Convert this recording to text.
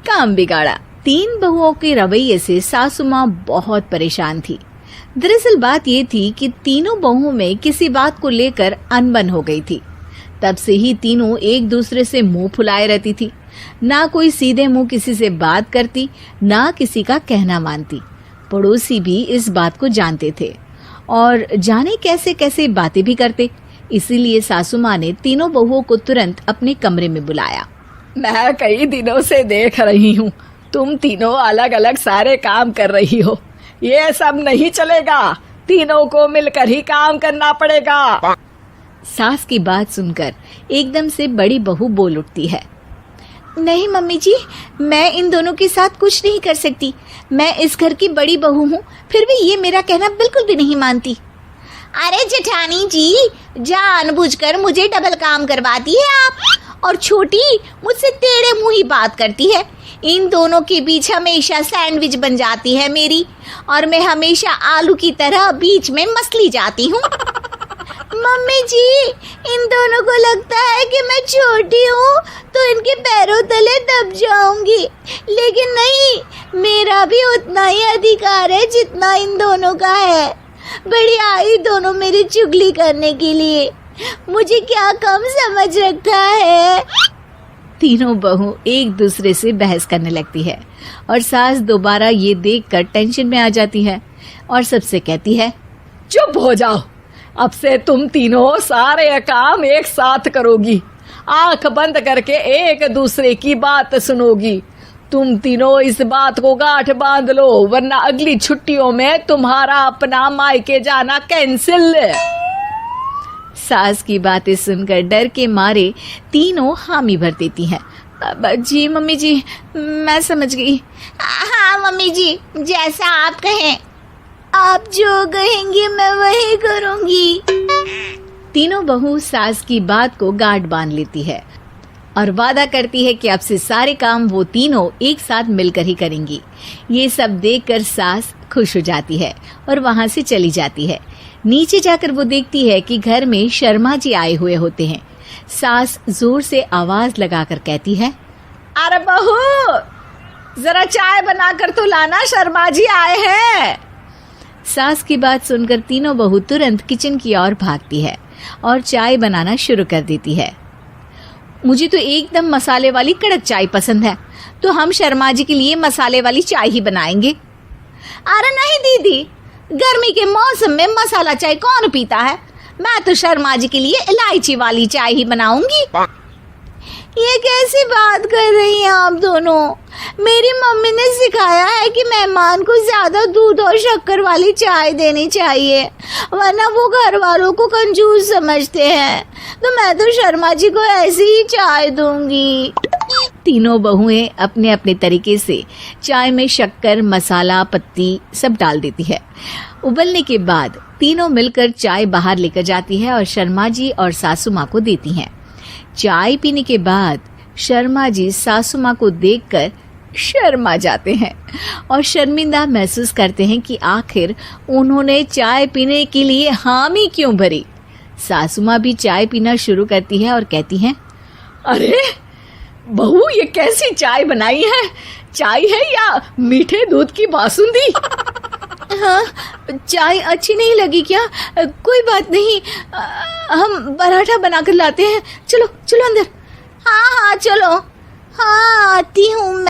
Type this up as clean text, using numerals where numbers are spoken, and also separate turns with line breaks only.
काम बिगाड़ा। 3 बहुओं के रवैये से सासू माँ बहुत परेशान थी। दरअसल बात ये थी कि तीनों बहुओं में किसी बात को लेकर अनबन हो गई थी। तब से ही तीनों एक दूसरे से मुंह फुलाए रहती थी। ना कोई सीधे मुंह किसी से बात करती, ना किसी का कहना मानती। पड़ोसी भी इस बात को जानते थे और जाने कैसे कैसे बातें भी करते। इसीलिए सासू माँ ने तीनों बहुओं को तुरंत अपने कमरे में बुलाया।
मैं कई दिनों से देख रही हूँ, तुम तीनों अलग अलग सारे काम कर रही हो। ये सब नहीं चलेगा, तीनों को मिलकर ही काम करना पड़ेगा।
सास की बात सुनकर एकदम से बड़ी बहू बोल उठती है। नहीं मम्मी जी, मैं इन दोनों के साथ कुछ नहीं कर सकती। मैं इस घर की बड़ी बहू हूँ, फिर भी ये मेरा कहना बिल्कुल भी नहीं मानती।
अरे जेठानी जी, जानबूझकर मुझे डबल काम करवाती है आप, और छोटी मुझसे टेढ़े मुंह ही बात करती है। इन दोनों के बीच हमेशा सैंडविच बन जाती है मेरी, और मैं हमेशा आलू की तरह बीच में मसली जाती हूँ। मम्मी जी, इन दोनों को लगता है कि मैं छोटी हूँ तो इनके पैरों तले दब जाऊंगी, लेकिन नहीं, मेरा भी उतना ही अधिकार है जितना इन दोनों का है। बड़ी आई दोनों मेरी चुगली करने के लिए, मुझे क्या कम समझ रखा है।
तीनों बहू एक दूसरे से बहस करने लगती है और सास दोबारा ये देखकर टेंशन में आ जाती है और सबसे कहती है,
चुप हो जाओ, अब से तुम तीनों सारे काम एक साथ करोगी, आंख बंद करके एक दूसरे की बात सुनोगी। तुम तीनों इस बात को गांठ बांध लो, वरना अगली छुट्टियों में तुम्हारा अपना मायके जाना कैंसिल।
सास की बातें सुनकर डर के मारे तीनों हामी भर देती हैं। जी मम्मी जी, मैं समझ गई।
हाँ मम्मी जी, जैसा आप कहें, आप जो कहेंगी मैं वही करूंगी।
तीनों बहू सास की बात को गांठ बांध लेती है और वादा करती है कि अब से सारे काम वो तीनों एक साथ मिलकर ही करेंगी। ये सब देखकर सास खुश हो जाती है और वहां से चली जाती है। नीचे जाकर वो देखती है कि घर में शर्मा जी आए हुए होते हैं। सास जोर से आवाज लगाकर कहती है,
अरे बहू, जरा चाय बनाकर तो लाना, शर्मा जी आए हैं।
सास की बात सुनकर तीनों बहू तुरंत किचन की ओर भागती है और चाय बनाना शुरू कर देती है। मुझे तो एकदम मसाले वाली कड़क चाय पसंद है, तो हम शर्मा जी के लिए मसाले वाली चाय ही बनाएंगे।
अरे नहीं दीदी, गर्मी के मौसम में मसाला चाय कौन पीता है? मैं तो शर्मा जी के लिए इलायची वाली चाय ही बनाऊंगी। ये कैसी बात कर रही हैं आप दोनों? मेरी मम्मी ने सिखाया है कि मेहमान को ज्यादा दूध और शक्कर वाली चाय देनी चाहिए, वरना वो घर वालों को कंजूस समझते हैं। तो मैं तो शर्मा जी को ऐसी ही चाय दूंगी।
तीनों बहुएं अपने अपने तरीके से चाय में शक्कर, मसाला, पत्ती सब डाल देती है। उबलने के बाद तीनों मिलकर चाय बाहर लेकर जाती है और शर्मा जी और सासू माँ को देती हैं। चाय पीने के बाद शर्मा जी सासू माँ को देखकर शर्मा जाते हैं और शर्मिंदा महसूस करते हैं कि आखिर उन्होंने चाय पीने के लिए हामी क्यों भरी। सासू माँ भी चाय पीना शुरू करती है और कहती हैं,
अरे बहू, ये कैसी चाय बनाई है? चाय है या मीठे दूध की बासुंदी?
हाँ, चाय अच्छी नहीं लगी क्या? कोई बात नहीं, हम पराठा बनाकर लाते हैं। चलो चलो अंदर।
हाँ हाँ चलो, हाँ आती हूँ मैं।